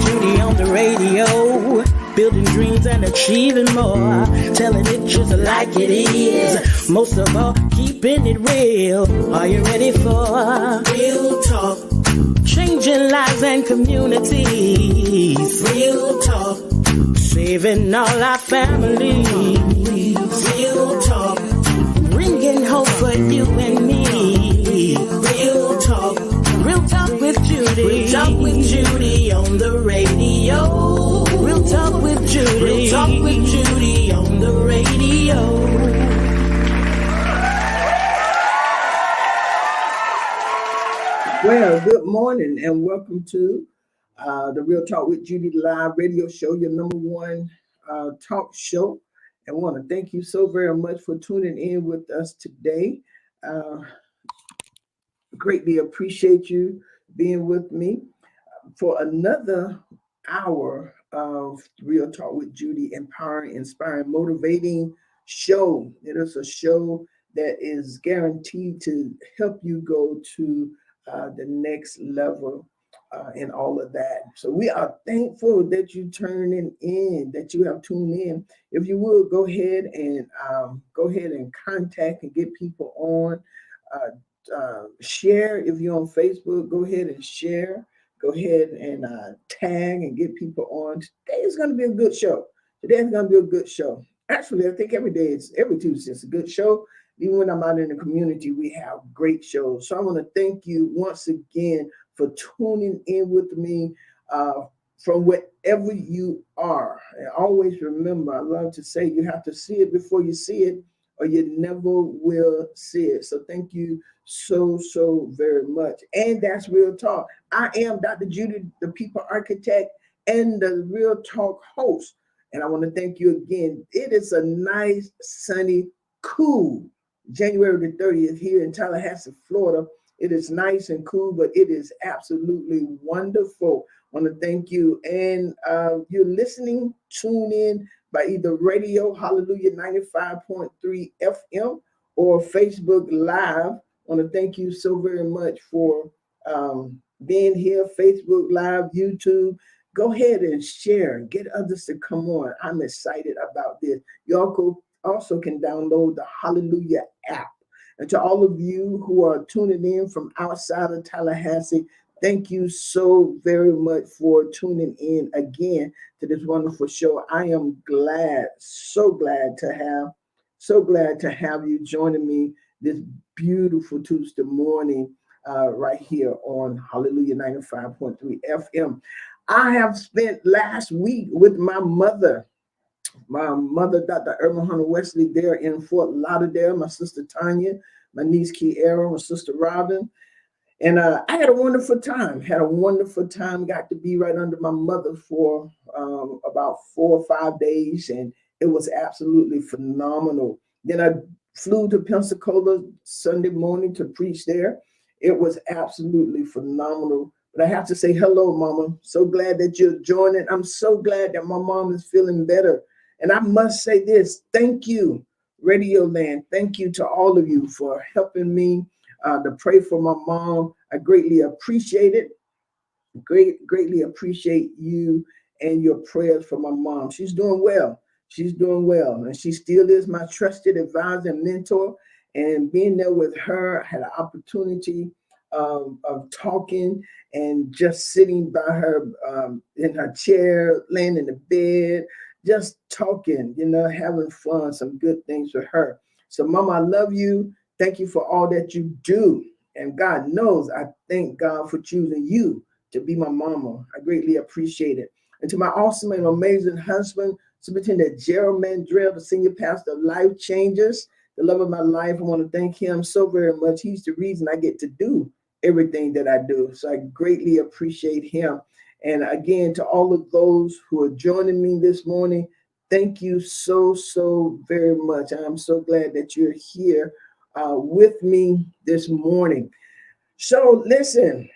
Judy on the radio, building dreams and achieving more, telling it just like it is. Most of all, keeping it real. Are you ready for real talk? Changing lives and communities. Real talk. Saving all our families. Real talk. Bringing hope for you and me. Real talk. Real talk with Judy. Real talk with Judy on the radio. Real talk with Judy. Real talk with Judy on the radio. Well, good morning and welcome to the Real Talk with Judy live radio show, your number one talk show. And I want to thank you so very much for tuning in with us today. Greatly appreciate you being with me for another hour of Real Talk with Judy, empowering, inspiring, motivating show. It is a show that is guaranteed to help you go to the next level and all of that. So we are thankful that you that you have tuned in. If you would go ahead and contact and get people on. Share if you're on Facebook. Go ahead and share. Go ahead and tag and get people on. Today is going to be a good show. Actually, I think every Tuesday is a good show. Even when I'm out in the community, we have great shows. So I want to thank you once again for tuning in with me from wherever you are. And always remember, I love to say you have to see it before you see it, or you never will see it. So thank you so very much. And that's Real Talk. I am Dr. Judy, the People Architect and the Real Talk host. And I want to thank you again. It is a nice, sunny, cool January the 30th here in Tallahassee, Florida. It is nice and cool, but it is absolutely wonderful. I want to thank you. And you're listening, tune in by either radio, Hallelujah 95.3 FM, or Facebook Live. I want to thank you so very much for being here, Facebook Live, YouTube. Go ahead and share and get others to come on. I'm excited about this. You also can download the Hallelujah app. And to all of you who are tuning in from outside of Tallahassee, thank you so very much for tuning in again to this wonderful show. I am so glad to have you joining me this beautiful Tuesday morning right here on Hallelujah 95.3 FM. I have spent last week with my mother, Dr. Irma Hunter Wesley, there in Fort Lauderdale, my sister Tanya, my niece Kiara, my sister Robin. And I had a wonderful time, got to be right under my mother for about 4 or 5 days, and it was absolutely phenomenal. Then I flew to Pensacola Sunday morning to preach there. It was absolutely phenomenal. But I have to say hello, Mama. So glad that you're joining. I'm so glad that my mom is feeling better. And I must say this, thank you, Radio Land. Thank you to all of you for helping me to pray for my mom. I greatly appreciate it. Greatly appreciate you and your prayers for my mom. She's doing well. And she still is my trusted advisor and mentor. And being there with her, I had an opportunity of talking and just sitting by her in her chair, laying in the bed, just talking, having fun, some good things with her. So, Mama, I love you. Thank you for all that you do. And God knows I thank God for choosing you to be my mama. I greatly appreciate it. And to my awesome and amazing husband, Superintendent Gerald Mandrell, the senior pastor of Life Changers, the love of my life, I want to thank him so very much. He's the reason I get to do everything that I do. So I greatly appreciate him. And again, to all of those who are joining me this morning, thank you so very much. I'm so glad that you're here with me this morning. So listen,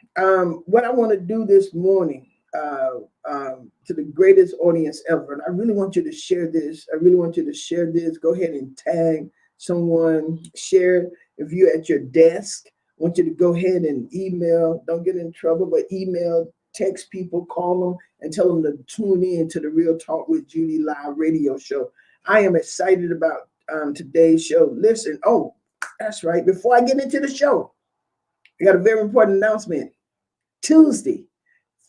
what I want to do this morning to the greatest audience ever, and I really want you to share this. Go ahead and tag someone, share it. If you're at your desk, I want you to go ahead and email, don't get in trouble, but email text people, call them, and tell them to tune in to the Real Talk with Judy live radio show. I am excited about today's show. Listen, oh, that's right. Before I get into the show, I got a very important announcement. Tuesday,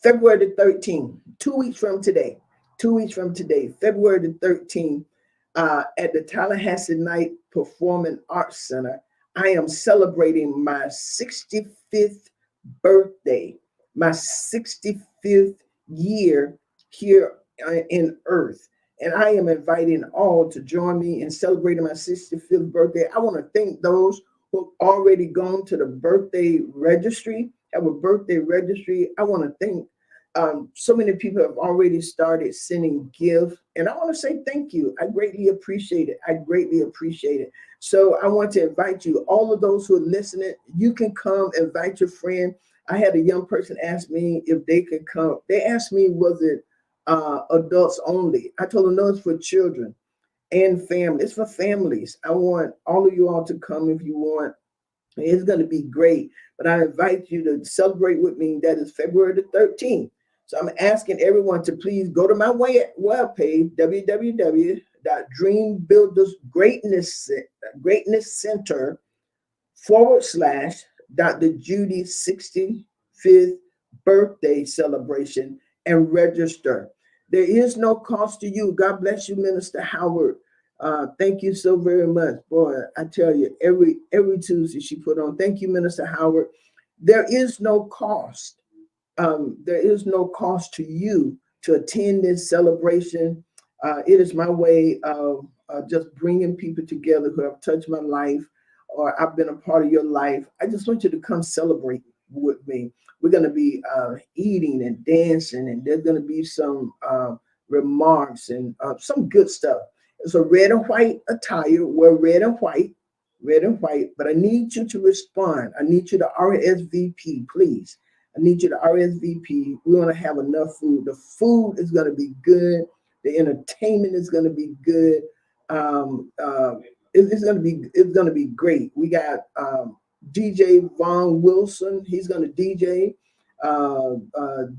February the 13th, 2 weeks from today, 2 weeks from today, February the 13th, at the Tallahassee Night Performing Arts Center, I am celebrating my 65th birthday, my 65th year here in Earth. And I am inviting all to join me in celebrating my 65th birthday. I want to thank those who have already gone to the birthday registry, have a birthday registry. I want to thank so many people have already started sending gifts, and I want to say thank you. I greatly appreciate it. I greatly appreciate it. So I want to invite you, all of those who are listening, you can come, invite your friend. I had a young person ask me if they could come. They asked me, was it adults only? I told them, no, it's for children and family. It's for families. I want all of you all to come if you want. It's going to be great. But I invite you to celebrate with me. That is February the 13th. So I'm asking everyone to please go to my webpage, www.dreambuildersgreatnesscenter.com/. Dr. Judy's 65th birthday celebration and register. There is no cost to you. God bless you, Minister Howard. Thank you so very much. Boy, I tell you, every Tuesday she put on. Thank you, Minister Howard. There is no cost. There is no cost to you to attend this celebration. It is my way of just bringing people together who have touched my life or I've been a part of your life. I just want you to come celebrate with me. We're going to be eating and dancing, and there's going to be some remarks and some good stuff. It's a red and white attire. Wear red and white, red and white. But I need you to respond. I need you to RSVP, please. I need you to RSVP. We want to have enough food. The food is going to be good. The entertainment is going to be good. It's going to be great. We got DJ Vaughn Wilson. He's going to DJ.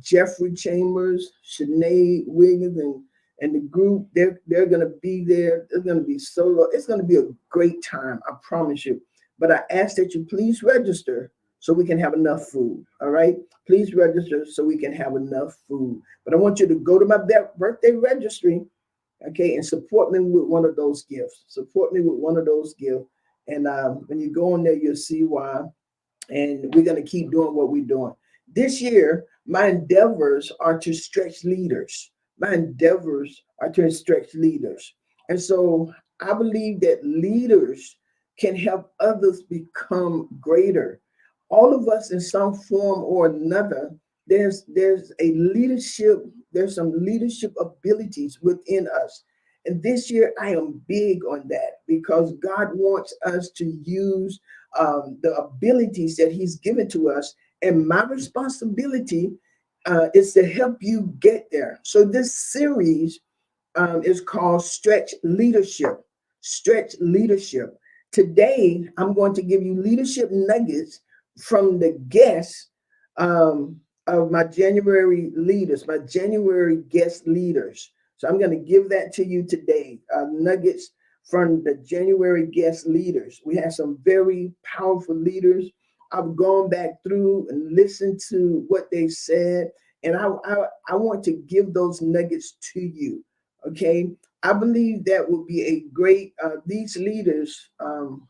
Jeffrey Chambers, Sinead Wiggins, and the group. They're going to be there. It's going to be solo. It's going to be a great time. I promise you. But I ask that you please register so we can have enough food. All right. Please register so we can have enough food. But I want you to go to my birthday registry, okay, and support me with one of those gifts. Support me with one of those gifts. And when you go in there, you'll see why. And we're going to keep doing what we're doing. This year, my endeavors are to stretch leaders. My endeavors are to stretch leaders. And so I believe that leaders can help others become greater. All of us in some form or another, there's a leadership, there's some leadership abilities within us. And this year I am big on that because God wants us to use the abilities that he's given to us. And my responsibility is to help you get there. So this series is called Stretch Leadership. Stretch Leadership. Today, I'm going to give you leadership nuggets from the guests of my January leaders, my January guest leaders. So I'm going to give that to you today. Nuggets from the January guest leaders. We have some very powerful leaders. I've gone back through and listened to what they said, and I want to give those nuggets to you. Okay, I believe that will be a great. These leaders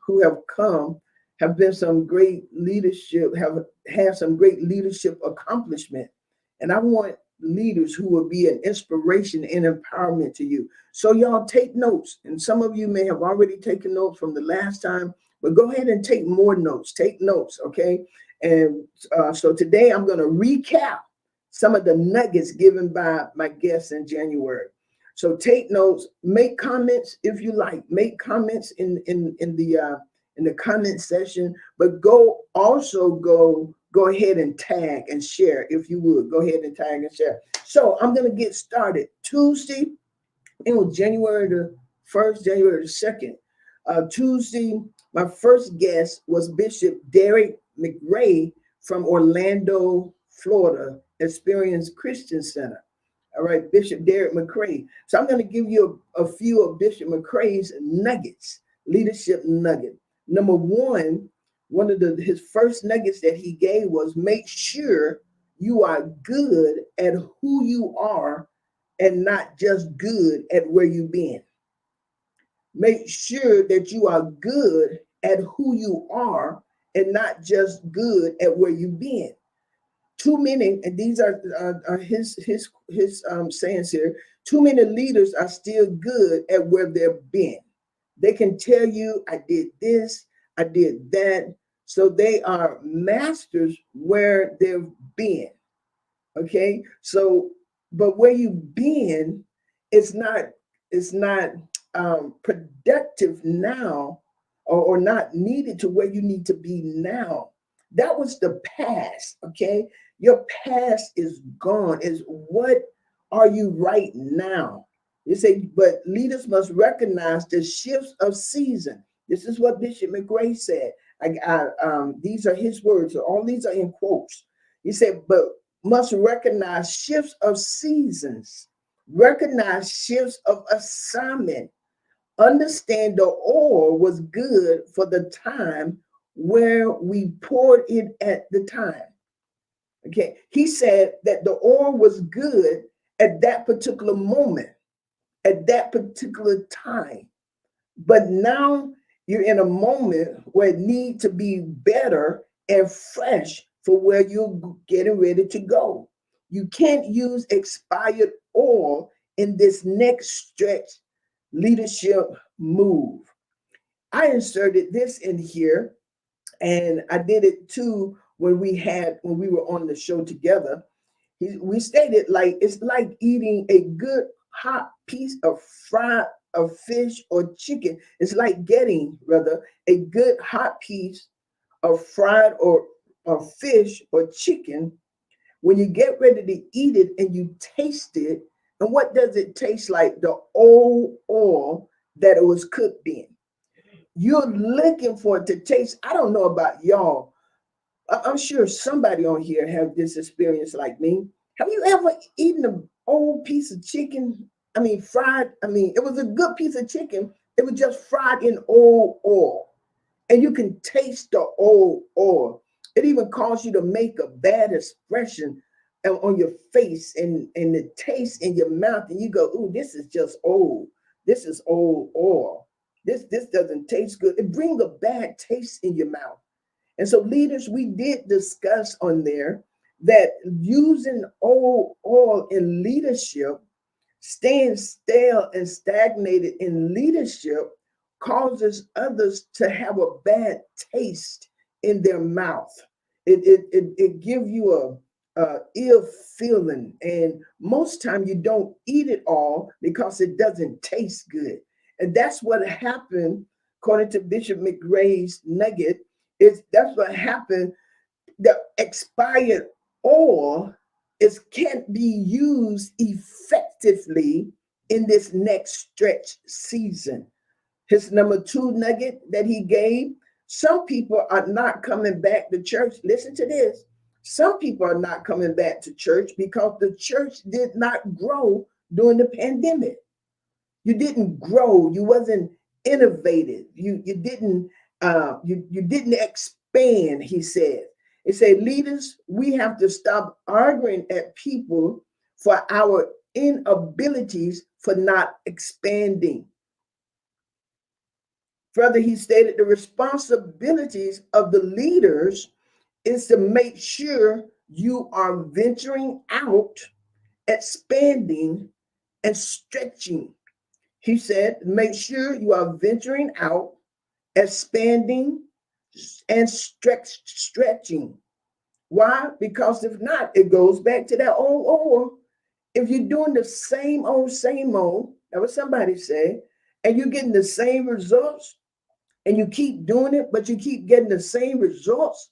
who have come have been some great leadership, have had some great leadership accomplishment, and I want leaders who will be an inspiration and empowerment to you. So y'all take notes, and some of you may have already taken notes from the last time, but go ahead and take more notes. Take notes, okay? And so today I'm going to recap some of the nuggets given by my guests in January. So take notes, make comments if you like, make comments in the comment section, but go ahead and tag and share if you would. Go ahead and tag and share. So I'm going to get started. Tuesday, it was January the 1st, January the 2nd. Tuesday, my first guest was Bishop Derek McRae from Orlando, Florida Experience Christian Center. All right, Bishop Derek McCray. So I'm going to give you a few of Bishop McCray's nuggets, leadership nugget. Number one of his first nuggets that he gave was make sure you are good at who you are and not just good at where you've been. Make sure that you are good at who you are and not just good at where you've been. Too many, and these are his sayings here. Too many leaders are still good at where they've been. They can tell you, I did this, I did that. So they are masters where they've been. Okay, so but where you've been, it's not productive now, or not needed to where you need to be now. That was the past. Okay, your past is gone. Is what are you right now? You say, but leaders must recognize the shifts of season. This is what Bishop McGray said. These are his words. So all these are in quotes. He said, but must recognize shifts of seasons, recognize shifts of assignment, understand the oil was good for the time where we poured it at the time. Okay, he said that the oil was good at that particular moment, at that particular time. But now you're in a moment where it needs to be better and fresh for where you're getting ready to go. You can't use expired oil in this next stretch leadership move. I inserted this in here, and I did it too when we were on the show together. We stated like it's like eating a good hot piece of fried of fish or chicken. It's like getting rather a good hot piece of fried or fish or chicken. When you get ready to eat it and you taste it, and what does it taste like? The old oil that it was cooked in. You're looking for it to taste. I don't know about y'all. I'm sure somebody on here have this experience like me. Have you ever eaten an old piece of chicken? I mean, fried. I mean, it was a good piece of chicken. It was just fried in old oil, and you can taste the old oil. It even causes you to make a bad expression on your face and the taste in your mouth, and you go, "Ooh, this is just old. This is old oil. This doesn't taste good." It brings a bad taste in your mouth. And so, leaders, we did discuss on there that using old oil in leadership, staying stale and stagnated in leadership, causes others to have a bad taste in their mouth. It gives you a ill feeling, and most time you don't eat it all because it doesn't taste good. And that's what happened, according to Bishop McRae's nugget. That's what happened. The expired oil can't be used effectively in this next stretch season. His number two nugget that he gave: some people are not coming back to church. Listen to this. Some people are not coming back to church because the church did not grow during the pandemic. You didn't grow. You wasn't innovative. You didn't expand. He said. He said, leaders, we have to stop arguing at people for our inabilities for not expanding. Further, he stated the responsibilities of the leaders is to make sure you are venturing out, expanding, and stretching. He said, make sure you are venturing out, expanding, and stretching. Why? Because if not, it goes back to that old oil. If you're doing the same old, that was somebody said, and you're getting the same results, and you keep doing it, but you keep getting the same results,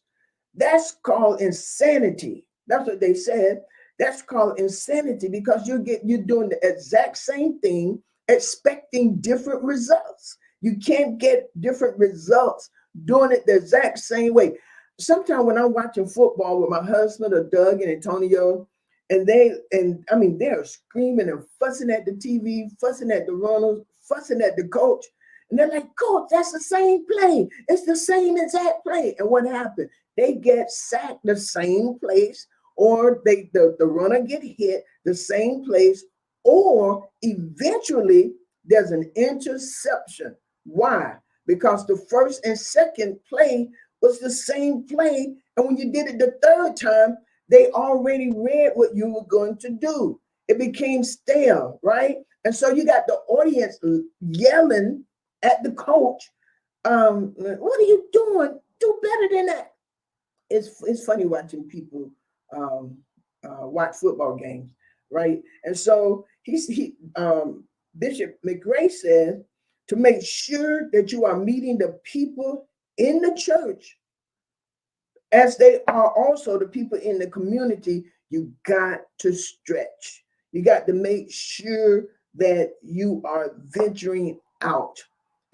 that's called insanity. That's what they said. That's called insanity because you're doing the exact same thing, expecting different results. You can't get different results doing it the exact same way. sometimes when I'm watching football with my husband or Doug and Antonio, and I mean they're screaming and fussing at the TV, fussing at the runners, fussing at the coach, and they're like, "Coach, that's the same play. It's the same exact play." And what happened? They get sacked the same place, or the runner get hit the same place, or eventually there's an interception. Why? Because the first and second play was the same play. And when you did it the third time, they already read what you were going to do. It became stale, right? And so you got the audience yelling at the coach, what are you doing? Do better than that. It's funny watching people watch football games, right? And so Bishop McGray said to make sure that you are meeting the people in the church as they are also the people in the community. You got to stretch. You got to make sure that you are venturing out.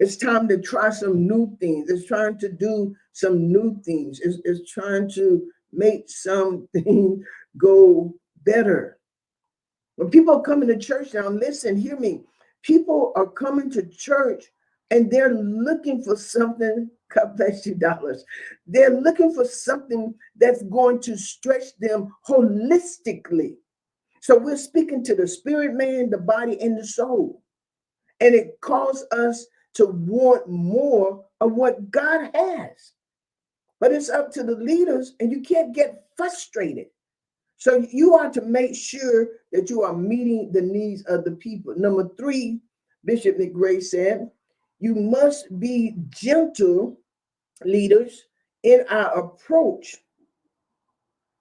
It's time to try some new things. It's trying to do some new things. It's trying to make something go better. When people are coming to church now, listen, hear me. People are coming to church and they're looking for something, God bless you, dollars. They're looking for something that's going to stretch them holistically. So we're speaking to the spirit, man, the body, and the soul. And it calls us to want more of what God has. But it's up to the leaders, and you can't get frustrated. So you are to make sure that you are meeting the needs of the people. Number three, Bishop McGray said, you must be gentle, leaders, in our approach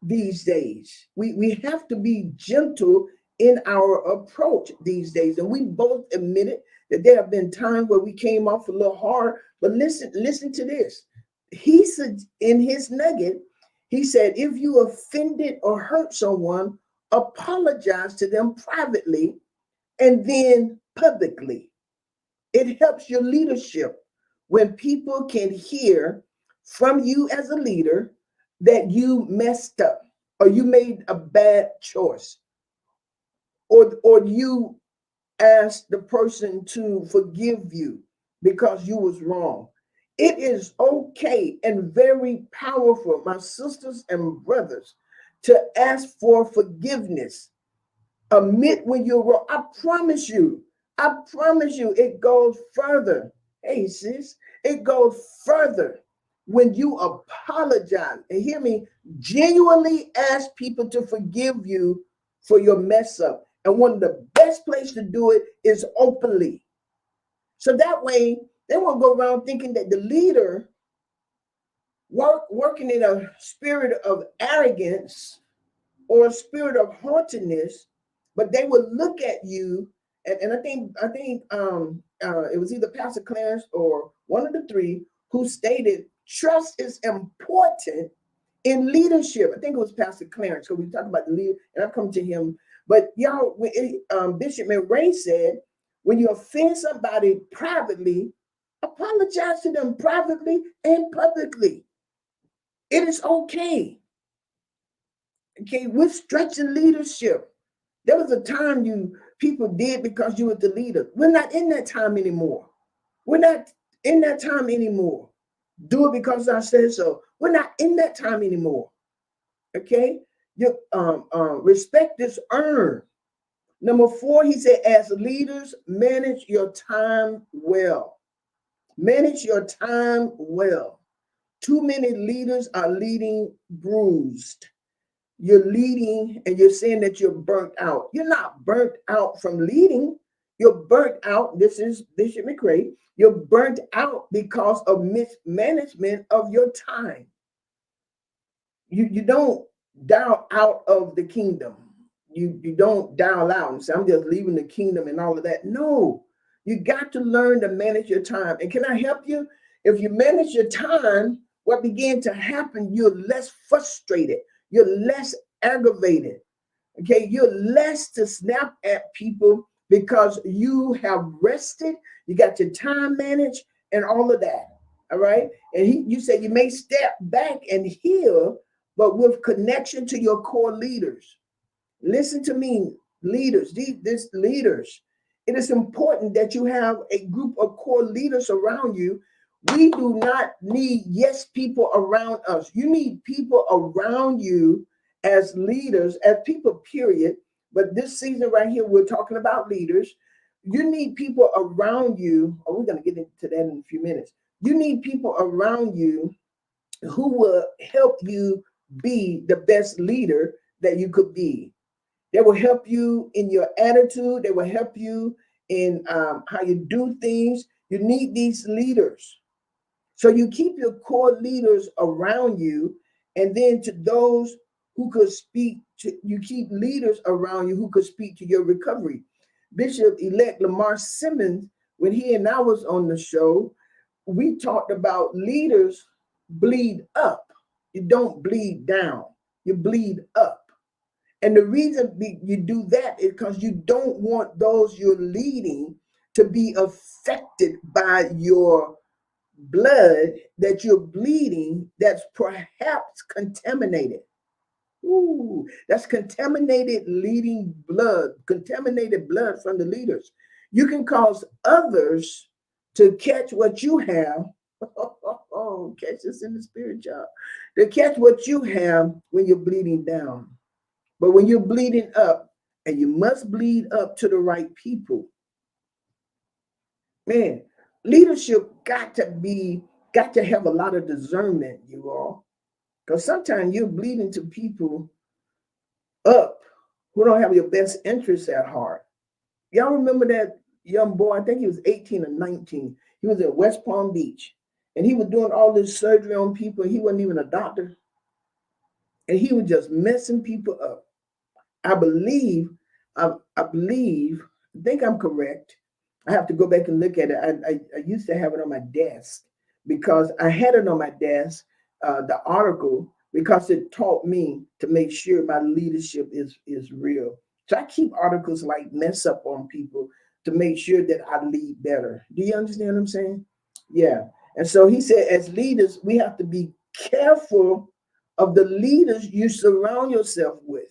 these days. We have to be gentle in our approach these days. And we both admitted that there have been times where we came off a little hard. But listen to this. He said in his nugget, he said, if you offended or hurt someone, apologize to them privately and then publicly. It helps your leadership when people can hear from you as a leader that you messed up or you made a bad choice or you asked the person to forgive you because you was wrong. It is okay and very powerful, my sisters and brothers, to ask for forgiveness. Admit when you're wrong. I promise you, it goes further. Hey, sis, it goes further when you apologize. And hear me, genuinely ask people to forgive you for your mess up. And one of the best places to do it is openly. So that way, they won't go around thinking that the leader working in a spirit of arrogance or a spirit of haughtiness, but they would look at you, and I think it was either Pastor Clarence or one of the three who stated trust is important in leadership. I think it was Pastor Clarence, because we talk about the leader, and I'll come to him. But y'all, Bishop McRae said, when you offend somebody privately, apologize to them privately and publicly. It is okay. Okay, we're stretching leadership. There was a time you people did because you were the leader. We're not in that time anymore. We're not in that time anymore. Do it because I said so. We're not in that time anymore. Okay, your respect is earned. Number four, he said, as leaders, manage your time well. Manage your time well. Too many leaders are leading bruised. You're leading and you're saying that you're burnt out. You're not burnt out from leading. You're burnt out. This is Bishop McRae. You're burnt out because of mismanagement of your time. You don't dial out of the kingdom. You don't dial out and say, I'm just leaving the kingdom and all of that. No, you got to learn to manage your time. And can I help you? If you manage your time, what began to happen, you're less frustrated. You're less aggravated. Okay, you're less to snap at people because you have rested. You got your time managed and all of that. All right. And you said you may step back and heal, but with connection to your core leaders. Listen to me, leaders, these leaders. It is important that you have a group of core leaders around you. We do not need yes people around us. You need people around you as leaders, as people, period. But this season right here, we're talking about leaders. You need people around you. Oh, we're going to get into that in a few minutes. You need people around you who will help you be the best leader that you could be. They will help you in your attitude. They will help you in how you do things. You need these leaders. So you keep your core leaders around you, and then to those who could speak to you, keep leaders around you who could speak to your recovery. Bishop-elect Lamar Simmons, when he and I was on the show, we talked about leaders bleed up. You don't bleed down, you bleed up. And the reason you do that is because you don't want those you're leading to be affected by your blood that you're bleeding that's perhaps contaminated. Ooh, that's contaminated leading blood, contaminated blood from the leaders. You can cause others to catch what you have. Oh, catch this in the spirit, y'all. To catch what you have when you're bleeding down. But when you're bleeding up, and you must bleed up to the right people, man, leadership got to have a lot of discernment, you all. Because sometimes you're bleeding to people up who don't have your best interests at heart. Y'all remember that young boy? I think he was 18 or 19. He was at West Palm Beach, and he was doing all this surgery on people. He wasn't even a doctor, and he was just messing people up. I believe, I believe, I think I'm correct. I have to go back and look at it. I used to have it on my desk because I had it on my desk, the article, because it taught me to make sure my leadership is real. So I keep articles like mess up on people to make sure that I lead better. Do you understand what I'm saying? Yeah. And so he said, as leaders, we have to be careful of the leaders you surround yourself with.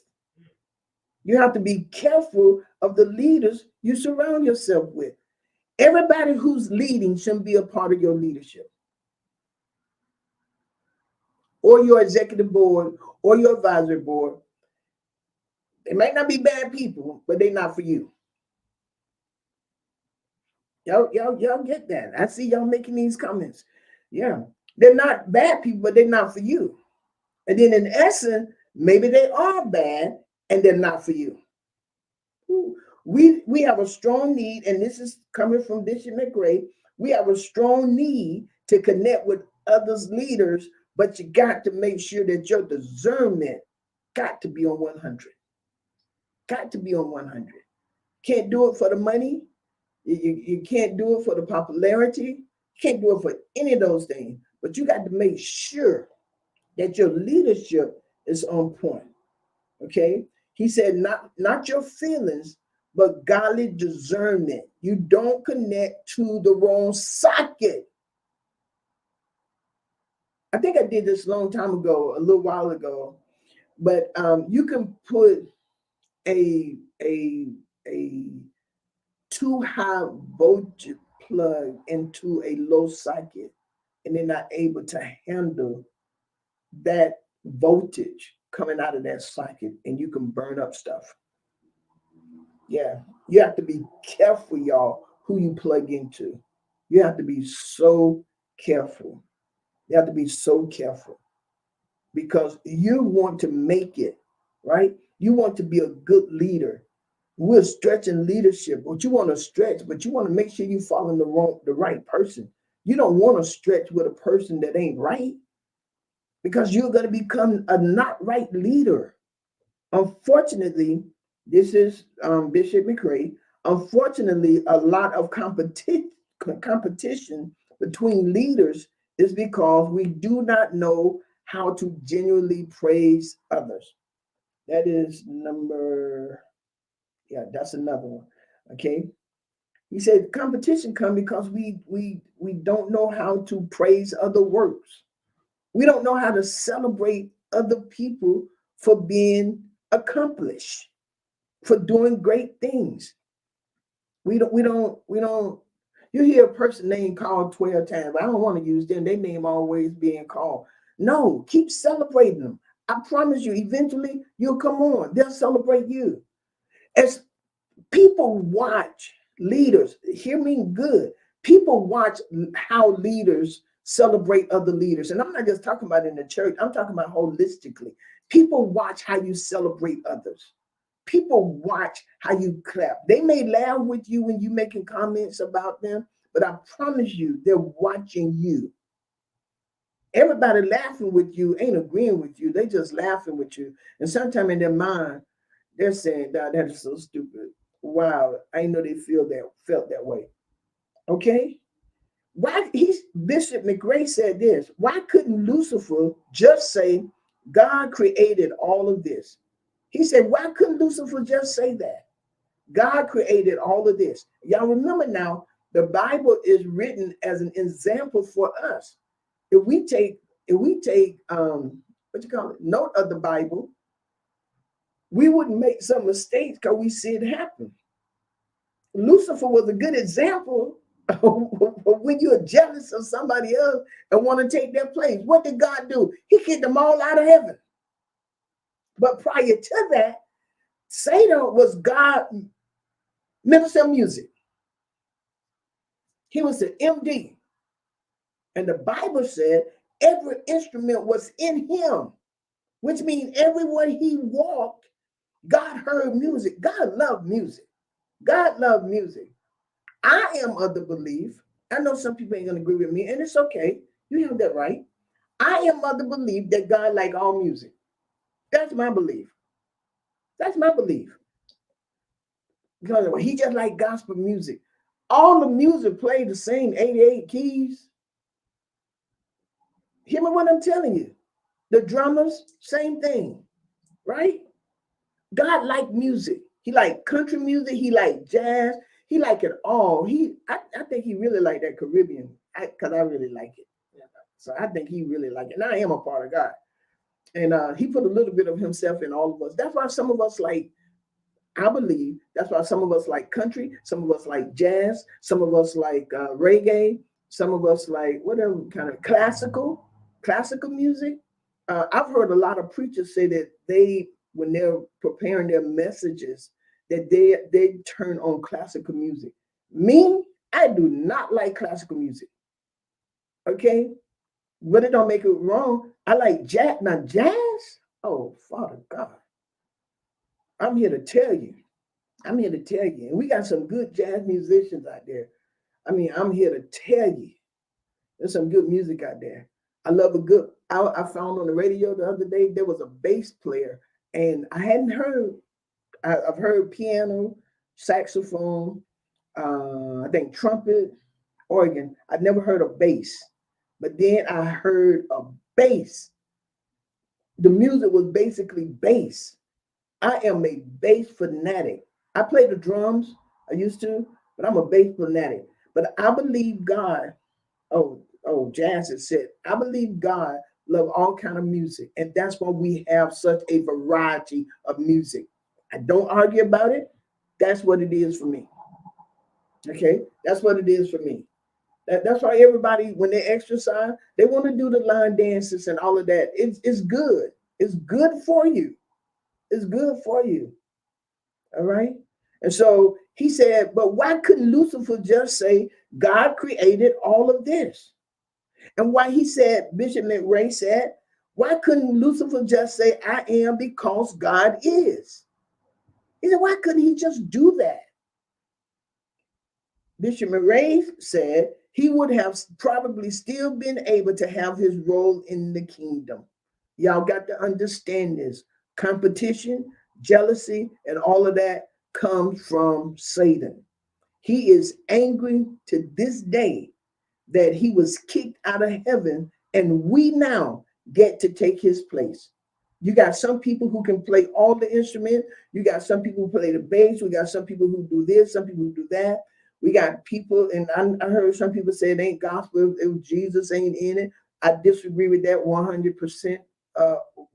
You have to be careful of the leaders you surround yourself with. Everybody who's leading shouldn't be a part of your leadership or your executive board or your advisory board. They might not be bad people, but they're not for you. Y'all get that. I see y'all making these comments. Yeah. They're not bad people, but they're not for you. And then in essence, maybe they are bad and they're not for you. We have a strong need, and this is coming from Bishop McRae. We have a strong need to connect with others leaders, but you got to make sure that your discernment got to be on 100. Got to be on 100. Can't do it for the money. You can't do it for the popularity. You can't do it for any of those things. But you got to make sure that your leadership is on point. Okay? He said, not your feelings, but godly discernment. You don't connect to the wrong socket. I think I did this a long time ago, a little while ago, but you can put a a too high voltage plug into a low socket, and they're not able to handle that voltage coming out of that socket, and you can burn up stuff. Yeah, you have to be careful, y'all, who you plug into. You have to be so careful. You have to be so careful because you want to make it, right? You want to be a good leader. We're stretching leadership, but you want to stretch, but you want to make sure you follow the right person. You don't want to stretch with a person that ain't right because you're going to become a not right leader. Unfortunately, this is Bishop McRae. Unfortunately, a lot of competition between leaders is because we do not know how to genuinely praise others. That is number, yeah, that's another one. Okay. He said competition come because we don't know how to praise other works. We don't know how to celebrate other people for being accomplished, for doing great things. We don't. You hear a person name called 12 times. I don't want to use them. Their name always being called. No, keep celebrating them. I promise you, eventually you'll come on. They'll celebrate you. As people watch leaders, hear me good. People watch how leaders celebrate other leaders. And I'm not just talking about in the church, I'm talking about holistically. People watch how you celebrate others. People watch how you clap. They may laugh with you when you're making comments about them, but I promise you, they're watching you. Everybody laughing with you ain't agreeing with you. They just laughing with you. And sometimes in their mind, they're saying, "Dog, that is so stupid. Wow, I know they felt that way." Okay? Why he's Bishop McRae said this. Why couldn't Lucifer just say God created all of this? He said, why couldn't Lucifer just say that? God created all of this. Y'all remember now, the Bible is written as an example for us. If we take what you call it, note of the Bible, we wouldn't make some mistakes because we see it happen. Lucifer was a good example of when you're jealous of somebody else and want to take their place. What did God do? He kicked them all out of heaven. But prior to that, Satan was God, minister of music. He was the MD. And the Bible said every instrument was in him, which means everywhere he walked, God heard music. God loved music. God loved music. I am of the belief, I know some people ain't going to agree with me, and it's okay. You have that right. I am of the belief that God like all music. That's my belief. That's my belief. Because he just like gospel music. All the music played the same 88 keys. Hear me what I'm telling you. The drummers, same thing, right? God liked music. He liked country music. He liked jazz. He liked it all. I think he really liked that Caribbean, because I really like it. So I think he really liked it. And I am a part of God. And he put a little bit of himself in all of us. That's why some of us like, I believe, that's why some of us like country, some of us like jazz, some of us like reggae, some of us like whatever kind of classical music. I've heard a lot of preachers say that when they're preparing their messages, that they turn on classical music. Me, I do not like classical music. Okay, but it don't make it wrong. I like jazz. Now jazz. Oh, Father God, I'm here to tell you. I'm here to tell you, and we got some good jazz musicians out there. I mean, I'm here to tell you, there's some good music out there. I love a good. I found on the radio the other day there was a bass player, and I hadn't heard. I've heard piano, saxophone, I think trumpet, organ. I'd never heard of bass, but then I heard a bass. The music was basically bass. I am a bass fanatic. I play the drums. I used to, but I'm a bass fanatic. But I believe God. Jazz has said, I believe God love all kind of music, and that's why we have such a variety of music. I don't argue about it. That's what it is for me. Okay, that's what it is for me. That's why everybody, when they exercise, they want to do the line dances and all of that. It's good. It's good for you. It's good for you. All right. And so he said, but why couldn't Lucifer just say God created all of this? And why he said, Bishop McRae said, why couldn't Lucifer just say, I am because God is? He said, why couldn't he just do that? Bishop McRae said he would have probably still been able to have his role in the kingdom. Y'all got to understand this. Competition, jealousy, and all of that comes from Satan. He is angry to this day that he was kicked out of heaven, and we now get to take his place. You got some people who can play all the instruments. You got some people who play the bass. We got some people who do this, some people who do that. We got people, and I heard some people say it ain't gospel if Jesus ain't in it. I disagree with that 100%.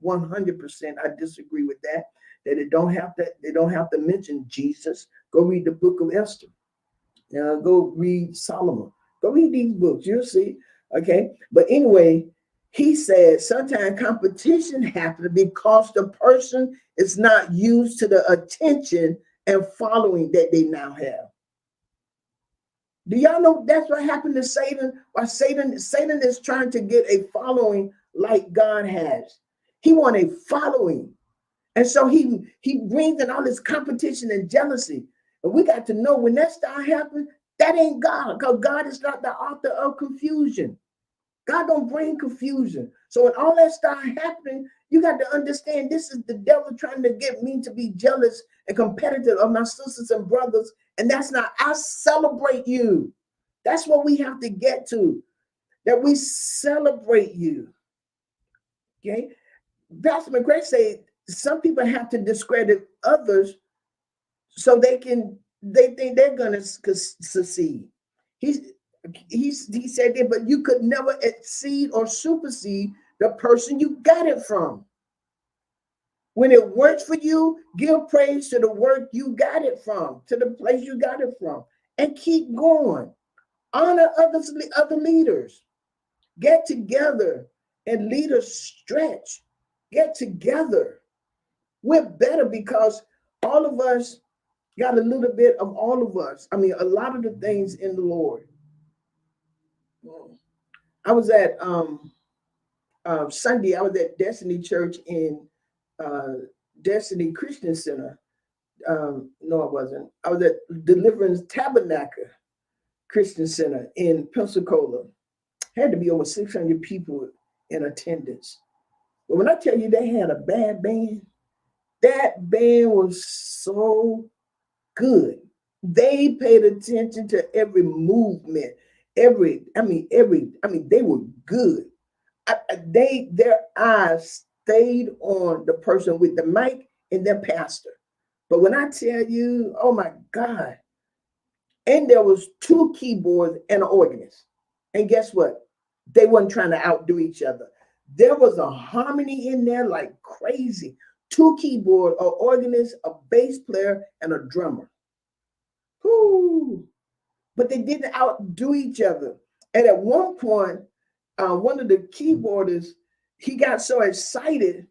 100%. I disagree with that. That it don't have to. They don't have to mention Jesus. Go read the book of Esther. Go read Solomon. Go read these books. You'll see. Okay. But anyway, he said sometimes competition happens because the person is not used to the attention and following that they now have. Do y'all know that's what happened to Satan? Why Satan is trying to get a following like God has. He wants a following. And so he brings in all this competition and jealousy. And we got to know when that start happening, that ain't God, because God is not the author of confusion. God don't bring confusion. So when all that start happening, you got to understand this is the devil trying to get me to be jealous and competitive of my sisters and brothers. And that's not, I celebrate you. That's what we have to get to, that we celebrate you. Okay. Pastor McGregor said some people have to discredit others so they think they're gonna succeed. He said that, but you could never exceed or supersede the person you got it from. When it works for you, give praise to the work you got it from, to the place you got it from, and keep going. Honor other leaders. Get together and leaders stretch. Get together. We're better because all of us got a little bit of all of us. I mean, a lot of the things in the Lord. I was at Sunday. I was at Destiny Church in Destiny Christian Center. No, I wasn't. I was at Deliverance Tabernacle Christian Center in Pensacola. Had to be over 600 people in attendance. But when I tell you they had a bad band, that band was so good. They paid attention to every movement, they were good. Their eyes stayed on the person with the mic and their pastor. But when I tell you, oh my God, and there was two keyboards and an organist. And guess what? They weren't trying to outdo each other. There was a harmony in there like crazy. Two keyboard, an organist, a bass player, and a drummer. Whoo. But they didn't outdo each other. And at one point, one of the keyboardists, he got so excited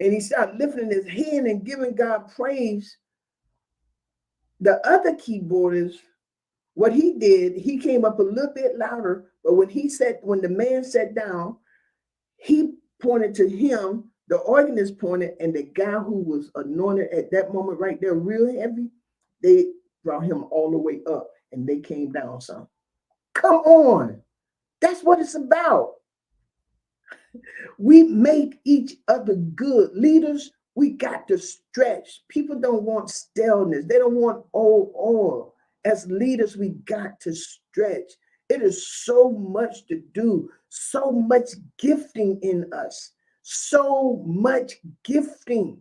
and he started lifting his hand and giving God praise. The other keyboardist, what he did, he came up a little bit louder, but when the man sat down, he pointed to him, the organist pointed, and the guy who was anointed at that moment right there, real heavy, they brought him all the way up and they came down some. Come on. That's what it's about. We make each other good. Leaders, we got to stretch. People don't want staleness. They don't want old oil. As leaders, we got to stretch. It is so much to do, so much gifting in us, so much gifting.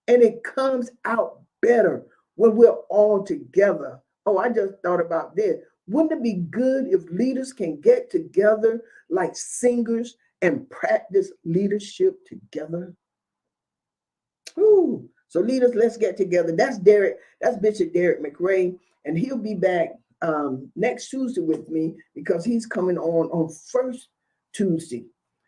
And it comes out better when we're all together. Oh, I just thought about this. Wouldn't it be good if leaders can get together like singers and practice leadership together? Ooh. So leaders, let's get together. That's Bishop Derek McRae, and he'll be back next Tuesday with me because he's coming on first Tuesday.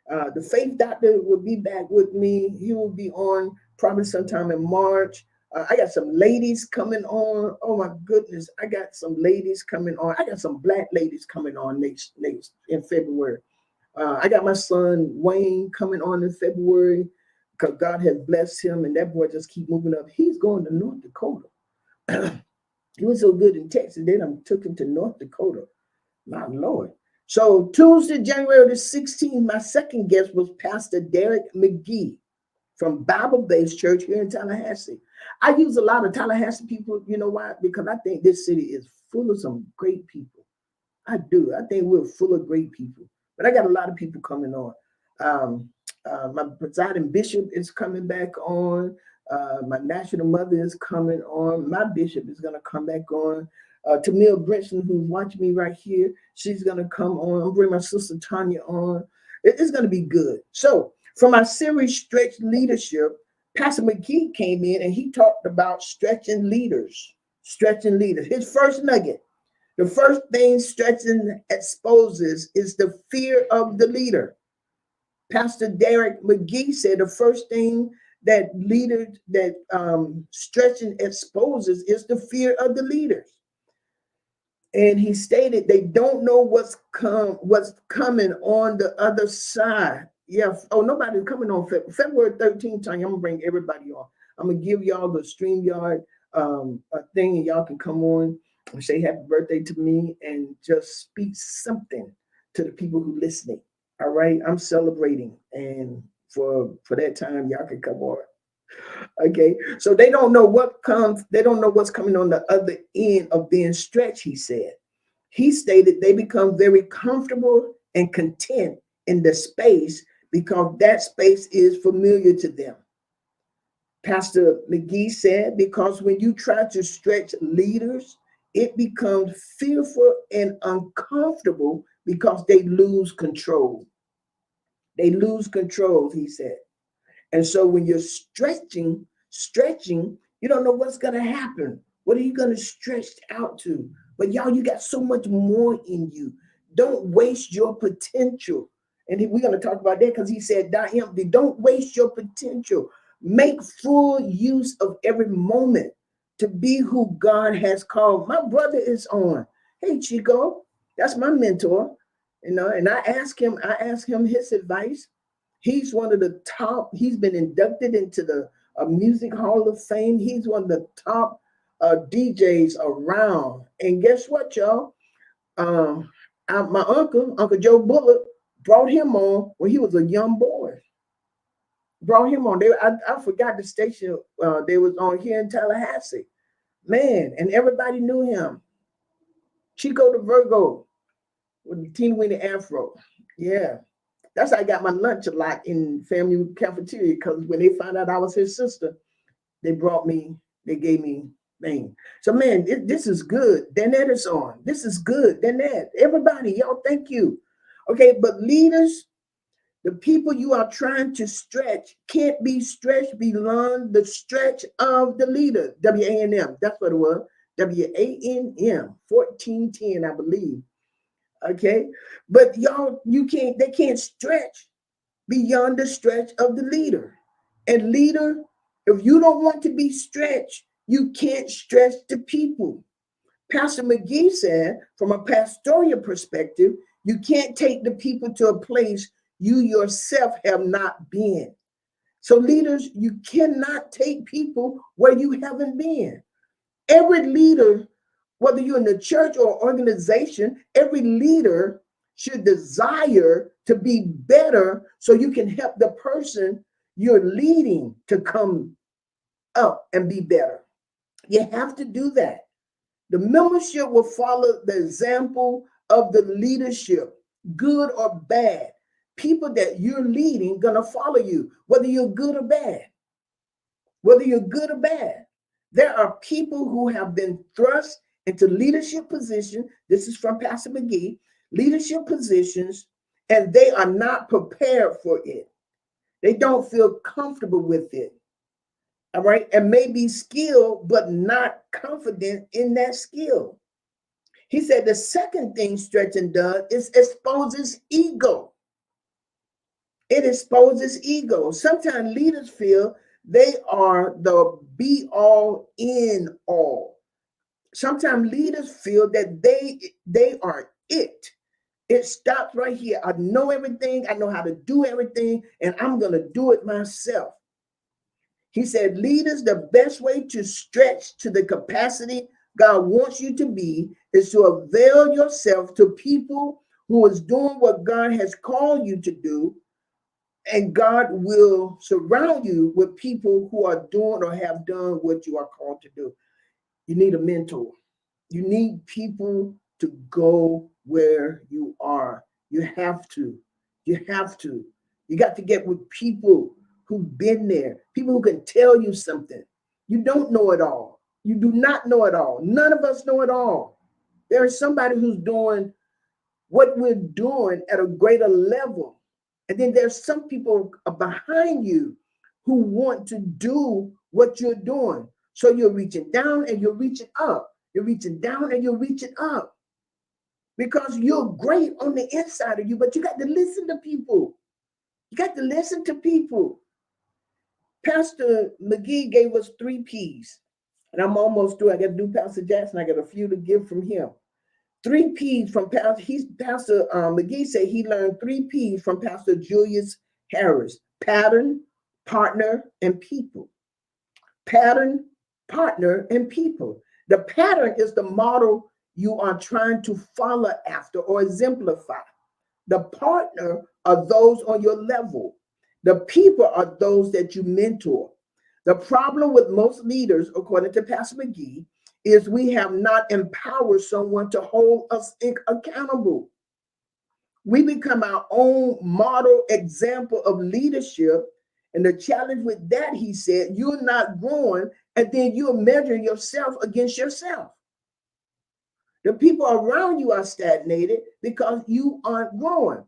The faith doctor will be back with me. He will be on probably sometime in March. I got some ladies coming on. Oh my goodness, I got some ladies coming on. I got some black ladies coming on next in February. I got my son Wayne coming on in February because God has blessed him, and that boy just keep moving up. He's going to North Dakota. He was so good in Texas, then I took him to North Dakota. My Lord. So Tuesday, January the 16th, my second guest was Pastor Derek McGee from Bible-based church here in Tallahassee. I use a lot of Tallahassee people. You know why? Because I think this city is full of some great people. I do. I think we're full of great people. But I got a lot of people coming on. My presiding bishop is coming back on. My national mother is coming on. My bishop is going to come back on. Tamil Brinson, who's watching me right here, she's going to come on. I'm bringing my sister Tanya on. It's going to be good. So, from our series, Stretch Leadership, Pastor McGee came in and he talked about stretching leaders. Stretching leaders. His first nugget, the first thing stretching exposes is the fear of the leader. Pastor Derek McGee said the first thing that stretching exposes is the fear of the leaders. And he stated they don't know what's coming on the other side. Yeah. Oh, nobody's coming on February 13th. I'm gonna bring everybody on. I'm gonna give y'all the StreamYard thing, and y'all can come on and say happy birthday to me and just speak something to the people who listening. All right, I'm celebrating, and for that time, y'all can come on. Okay, so they don't know they don't know what's coming on the other end of being stretched, he said. He stated they become very comfortable and content in the space because that space is familiar to them. Pastor McGee said, because when you try to stretch leaders, it becomes fearful and uncomfortable because they lose control. They lose control, he said. And so when you're stretching, you don't know what's going to happen. What are you going to stretch out to? But y'all, you got so much more in you. Don't waste your potential. And we're going to talk about that because he said, die empty. Don't waste your potential. Make full use of every moment to be who God has called. My brother is on. Hey, Chico, that's my mentor. And I asked him his advice. He's one of the top. He's been inducted into the Music Hall of Fame. He's one of the top DJs around. And guess what, y'all? My Uncle Joe Bullock, brought him on when he was a young boy. Brought him on. I forgot the station they was on here in Tallahassee. Man, and everybody knew him. Chico the Virgo with the teeny weeny afro. Yeah. That's how I got my lunch a lot in family cafeteria, because when they found out I was his sister, they gave me thing. So man, this is good. Danette is on. This is good. Danette, everybody, y'all, thank you. Okay, but leaders, the people you are trying to stretch can't be stretched beyond the stretch of the leader. WANM, that's what it was. WANM, 1410, I believe. Okay, but y'all, they can't stretch beyond the stretch of the leader. And leader, if you don't want to be stretched, you can't stretch the people. Pastor McGee said, from a pastoral perspective, you can't take the people to a place you yourself have not been. So leaders, you cannot take people where you haven't been. Every leader, whether you're in the church or organization, every leader should desire to be better so you can help the person you're leading to come up and be better. You have to do that. The membership will follow the example of the leadership, good or bad. People that you're leading gonna follow you, whether you're good or bad. Whether you're good or bad. There are people who have been thrust into leadership positions. This is from Pastor McGee, leadership positions, and they are not prepared for it. They don't feel comfortable with it. All right. And may be skilled, but not confident in that skill. He said the second thing stretching does is exposes ego. It exposes ego. Sometimes leaders feel they are the be all in all. Sometimes leaders feel that they are it. It stops right here. I know everything. I know how to do everything, and I'm going to do it myself. He said, leaders, the best way to stretch to the capacity God wants you to be is to avail yourself to people who is doing what God has called you to do. And God will surround you with people who are doing or have done what you are called to do. You need a mentor. You need people to go where you are. You have to. You have to. You got to get with people who've been there, people who can tell you something. You don't know it all. You do not know it all. None of us know it all. There is somebody who's doing what we're doing at a greater level. And then there's some people behind you who want to do what you're doing. So you're reaching down and you're reaching up. You're reaching down and you're reaching up because you're great on the inside of you, but you got to listen to people. You got to listen to people. Pastor McGee gave us 3 P's, and I'm almost through. I got to do Pastor Jackson. I got a few to give from him. 3 P's from Pastor McGee said he learned 3 P's from Pastor Julius Harris: pattern, partner, and people. Pattern, partner, and people. The pattern is the model you are trying to follow after or exemplify. The partner are those on your level. The people are those that you mentor. The problem with most leaders, according to Pastor McGee, is we have not empowered someone to hold us accountable. We become our own model example of leadership. And the challenge with that, he said, you're not growing, and then you're measuring yourself against yourself. The people around you are stagnated because you aren't growing.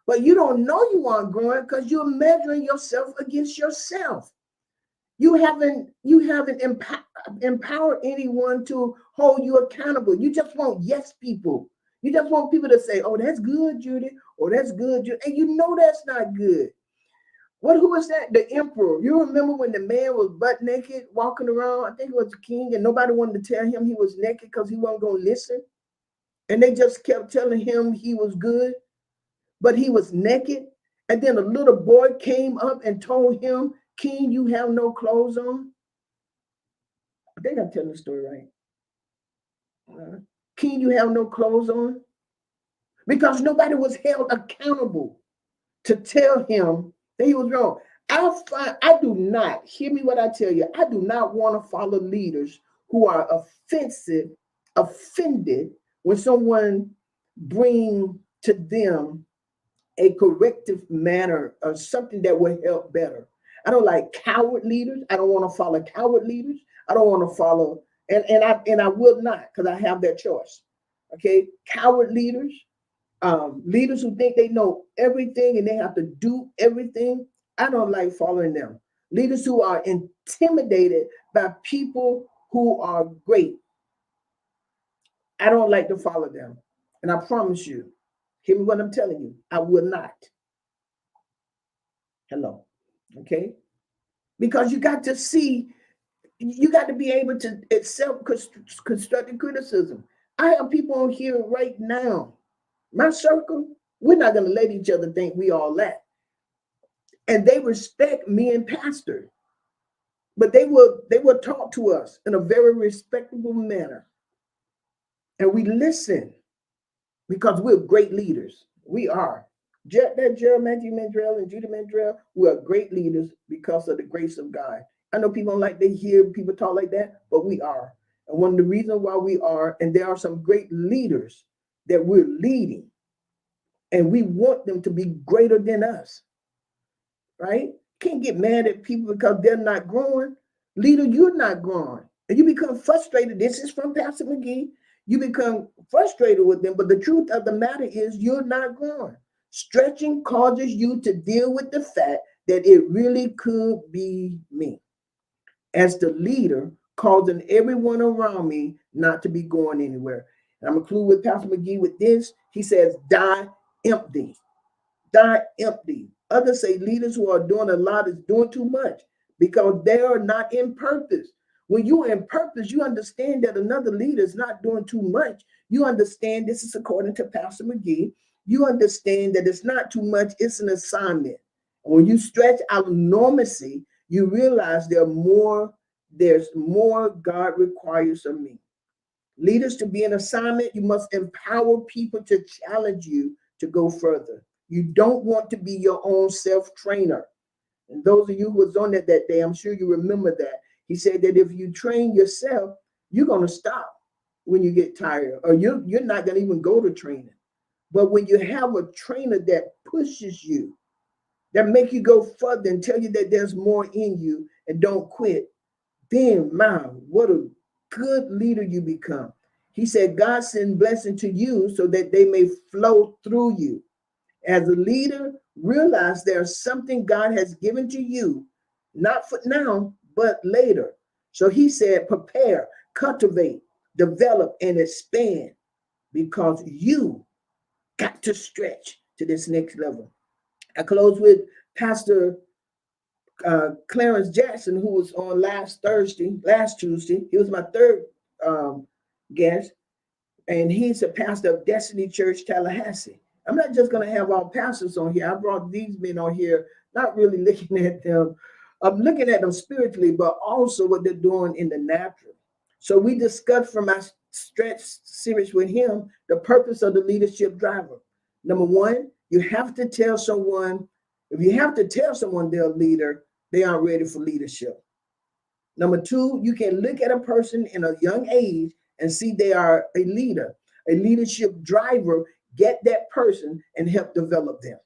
But you don't know you aren't growing because you're measuring yourself against yourself. You haven't empowered anyone to hold you accountable. You just want yes people. You just want people to say, oh, that's good, Judy. Oh, that's good, Judy. And you know that's not good. Who was that? The emperor. You remember when the man was butt naked walking around? I think it was the king, and nobody wanted to tell him he was naked because he wasn't going to listen. And they just kept telling him he was good, but he was naked. And then a little boy came up and told him, King, you have no clothes on. I think I'm telling the story right. King, you have no clothes on. Because nobody was held accountable to tell him that he was wrong. I do not, hear me what I tell you, I do not want to follow leaders who are offended when someone bring to them a corrective manner or something that will help better. I don't like coward leaders. I don't want to follow coward leaders. I don't want to follow, and I will not, because I have that choice. Okay, coward leaders, leaders who think they know everything and they have to do everything. I don't like following them. Leaders who are intimidated by people who are great. I don't like to follow them. And I promise you, hear me what I'm telling you, I will not. Hello. Okay? Because you got to see, you got to be able to accept constructive criticism. I have people on here right now, my circle, we're not going to let each other think we all that. And they respect me and Pastor. But they will talk to us in a very respectable manner. And we listen because we're great leaders. We are. Gerald Matthew Mandrell and Judy Mandrell, we are great leaders because of the grace of God. I know people don't like to hear people talk like that, but we are. And one of the reasons why we are, and there are some great leaders that we're leading, and we want them to be greater than us, right? Can't get mad at people because they're not growing. Leader, you're not growing. And you become frustrated. This is from Pastor McGee. You become frustrated with them, but the truth of the matter is you're not growing. Stretching causes you to deal with the fact that it really could be me as the leader, causing everyone around me not to be going anywhere. And I'm included with Pastor McGee with this. He says, die empty. Die empty. Others say leaders who are doing a lot is doing too much because they are not in purpose. When you're in purpose, you understand that another leader is not doing too much. You understand, this is according to Pastor McGee, you understand that it's not too much, it's an assignment. When you stretch out normacy, you realize there's more God requires of me. Leaders, to be an assignment, you must empower people to challenge you to go further. You don't want to be your own self-trainer. And those of you who was on that day, I'm sure you remember that. He said that if you train yourself, you're going to stop when you get tired, or you're not going to even go to training. But when you have a trainer that pushes you, that make you go further and tell you that there's more in you and don't quit, then, man, what a good leader you become. He said, God send blessing to you so that they may flow through you. As a leader, realize there's something God has given to you, not for now, but later. So he said, prepare, cultivate, develop, and expand because you got to stretch to this next level. I close with Pastor Clarence Jackson, who was on last Tuesday. He was my third guest, and he's a pastor of Destiny Church, Tallahassee. I'm not just going to have all pastors on here. I brought these men on here, not really looking at them. I'm looking at them spiritually, but also what they're doing in the natural. So we discussed from my stretch series with him the purpose of the leadership driver. Number one, you have to tell someone, if you have to tell someone they're a leader, they aren't ready for leadership. Number two, you can look at a person in a young age and see they are a leader, a leadership driver. Get that person and help develop them.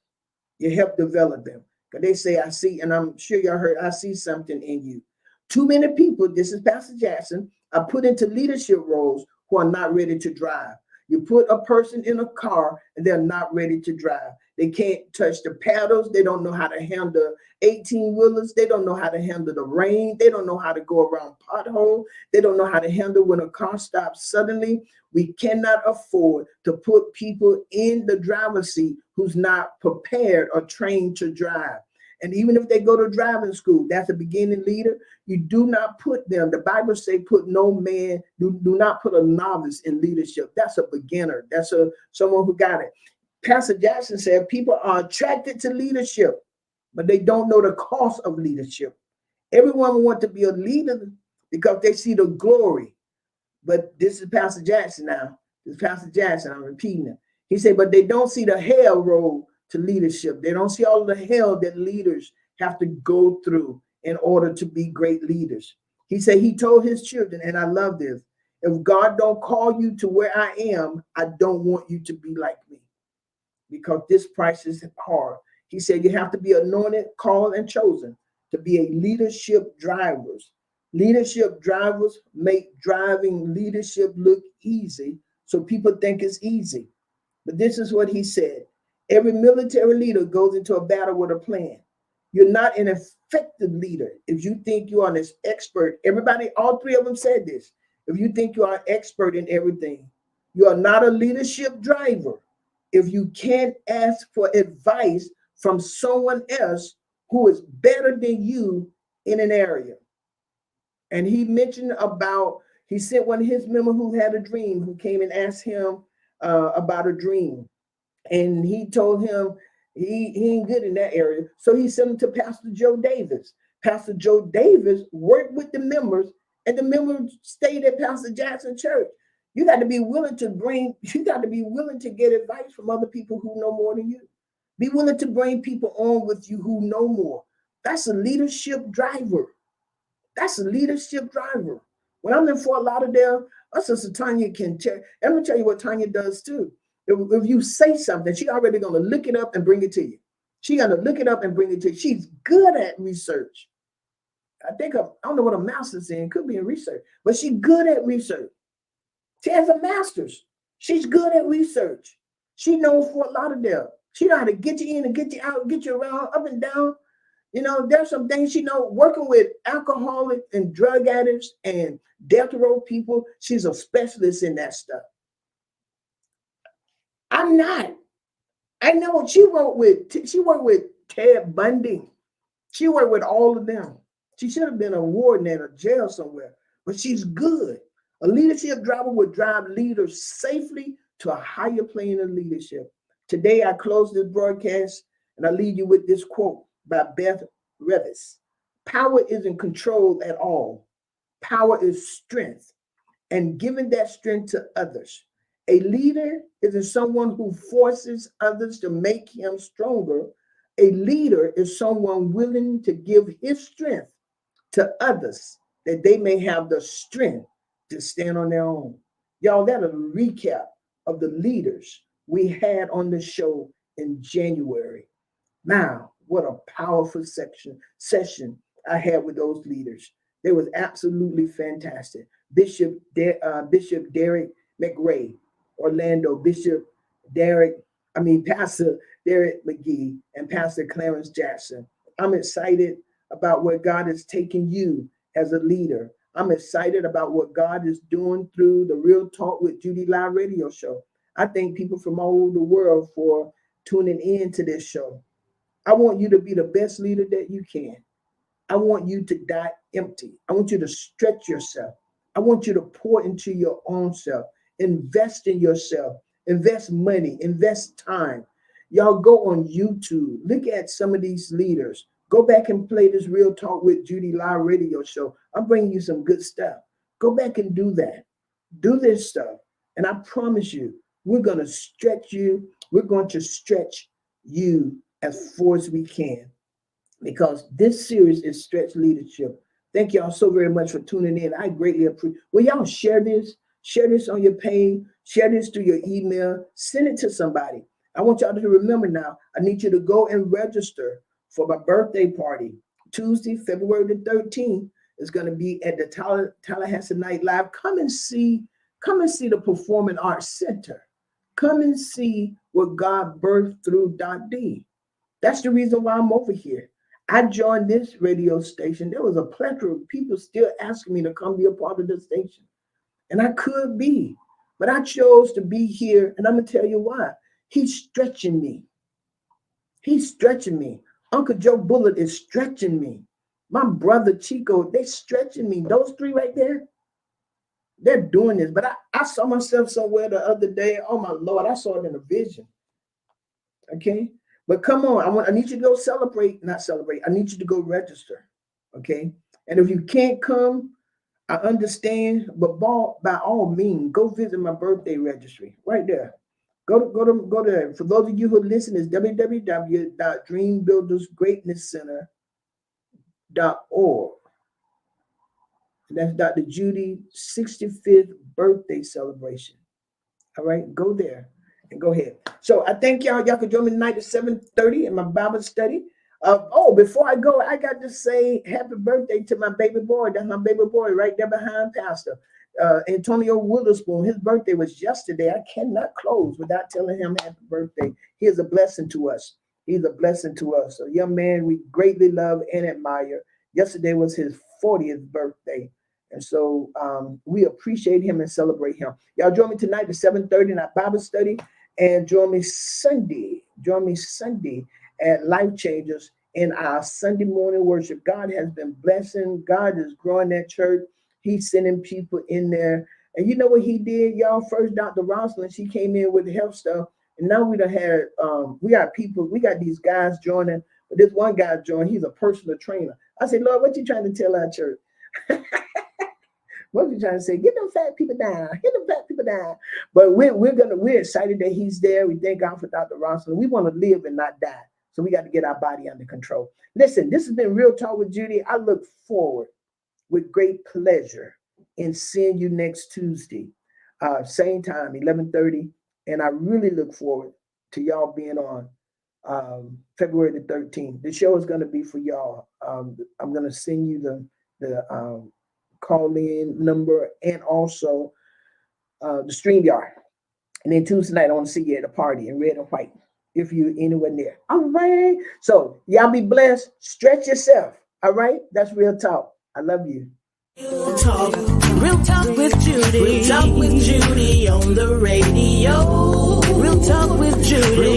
You help develop them. Because they say, I see, and I'm sure y'all heard, I see something in you. Too many people, this is Pastor Jackson, are put into leadership roles who are not ready to drive. You put a person in a car and they're not ready to drive. They can't touch the paddles. They don't know how to handle 18-wheelers. They don't know how to handle the rain. They don't know how to go around potholes. They don't know how to handle when a car stops suddenly. We cannot afford to put people in the driver's seat who's not prepared or trained to drive. And even if they go to driving school, that's a beginning leader. You do not put them. The Bible say, put no man, do not put a novice in leadership. That's a beginner. That's someone who got it. Pastor Jackson said people are attracted to leadership, but they don't know the cost of leadership. Everyone wants to be a leader because they see the glory. But this is Pastor Jackson now. This is Pastor Jackson. I'm repeating it. He said, but they don't see the hell road to leadership. They don't see all of the hell that leaders have to go through in order to be great leaders. He said he told his children, and I love this, if God don't call you to where I am, I don't want you to be like me because this price is hard. He said you have to be anointed, called, and chosen to be a leadership drivers. Leadership drivers make driving leadership look easy, so people think it's easy. But this is what he said. Every military leader goes into a battle with a plan. You're not an effective leader if you think you are an expert. Everybody, all three of them said this. If you think you are an expert in everything, you are not a leadership driver if you can't ask for advice from someone else who is better than you in an area. And he mentioned about, he sent one of his members who had a dream, who came and asked him about a dream. And he told him he ain't good in that area. So he sent him to Pastor Joe Davis. Pastor Joe Davis worked with the members, and the members stayed at Pastor Jackson Church. You got to be willing to get advice from other people who know more than you. Be willing to bring people on with you who know more. That's a leadership driver. That's a leadership driver. When I'm in Fort Lauderdale, my sister Tanya can tell. Let me tell you what Tanya does too. If you say something, she already going to look it up and bring it to you. She's going to look it up and bring it to you. She's good at research. I don't know what a master's in. Could be in research, but she's good at research. She has a master's. She's good at research. She knows Fort Lauderdale. She knows how to get you in and get you out, get you around, up and down. You know, there's some things she knows. Working with alcoholic and drug addicts and death row people, she's a specialist in that stuff. I'm not. I know she worked with Ted Bundy. She worked with all of them. She should have been a warden at a jail somewhere, but she's good. A leadership driver would drive leaders safely to a higher plane of leadership. Today, I close this broadcast and I leave you with this quote by Beth Revis. Power isn't control at all. Power is strength, and giving that strength to others. A leader isn't someone who forces others to make him stronger. A leader is someone willing to give his strength to others that they may have the strength to stand on their own. Y'all, that's a recap of the leaders we had on the show in January. Now, what a powerful session I had with those leaders. They was absolutely fantastic. Bishop Derek McRae, Orlando, Pastor Derek McGee, and Pastor Clarence Jackson. I'm excited about where God is taking you as a leader. I'm excited about what God is doing through the Real Talk with Judy live radio show. I thank people from all over the world for tuning in to this show. I want you to be the best leader that you can. I want you to die empty. I want you to stretch yourself. I want you to pour into your own self. Invest in yourself. Invest money. Invest time. Y'all go on YouTube. Look at some of these leaders. Go back and play this Real Talk with Judy live radio show. I'm bringing you some good stuff. Go back and do that. Do this stuff. And I promise you, we're going to stretch you. We're going to stretch you as far as we can, because this series is Stretch Leadership. Thank y'all so very much for tuning in. I greatly appreciate. Will y'all share this? Share this on your page. Share this through your email. Send it to somebody. I want y'all to remember now, I need you to go and register for my birthday party. Tuesday, February the 13th is going to be at the Tallahassee Night Live. Come and see the Performing Arts Center. Come and see what God birthed through Dot D. That's the reason why I'm over here. I joined this radio station. There was a plethora of people still asking me to come be a part of the station. And I could be, but I chose to be here. And I'm going to tell you why. He's stretching me. He's stretching me. Uncle Joe Bullitt is stretching me. My brother Chico, they're stretching me. Those three right there, they're doing this. But I saw myself somewhere the other day. Oh, my Lord, I saw it in a vision. Okay? But come on, I need you to go not celebrate. I need you to go register, okay? And if you can't come, I understand, but by all means, go visit my birthday registry right there. Go there. For those of you who listen, it's www.dreambuildersgreatnesscenter.org. And that's Dr. Judy's 65th birthday celebration. All right, go there. And go ahead. So I thank y'all. Y'all can join me tonight at 7:30 in my Bible study. Before I go, I got to say happy birthday to my baby boy. That's my baby boy right there behind Pastor Antonio Witherspoon. His birthday was yesterday. I cannot close without telling him happy birthday. He is a blessing to us. He's a blessing to us. A young man we greatly love and admire. Yesterday was his 40th birthday. And so we appreciate him and celebrate him. Y'all join me tonight at 7:30 in our Bible study. And join me Sunday at Life Changers in our Sunday morning worship. God has been blessing. God is growing that church. He's sending people in there. And you know what he did, y'all? First, Dr. Rosalind, she came in with the health stuff. And now we got these guys joining. But this one guy joined, he's a personal trainer. I said, Lord, what you trying to tell our church? What are you trying to say? Get them fat people down. Get them fat people down. But we're excited that he's there. We thank God for Dr. Rosalind. We want to live and not die. So we got to get our body under control. Listen, this has been Real Talk with Judy. I look forward with great pleasure in seeing you next Tuesday, same time, 11:30. And I really look forward to y'all being on February the 13th. The show is going to be for y'all. I'm going to send you the call-in number and also the StreamYard. And then Tuesday night, I want to see you at a party in red and white if you're anywhere near. All right. So y'all be blessed. Stretch yourself. All right. That's Real Talk. I love you. Real Talk with Judy. Real Talk with Judy on the radio. Real Talk with Judy.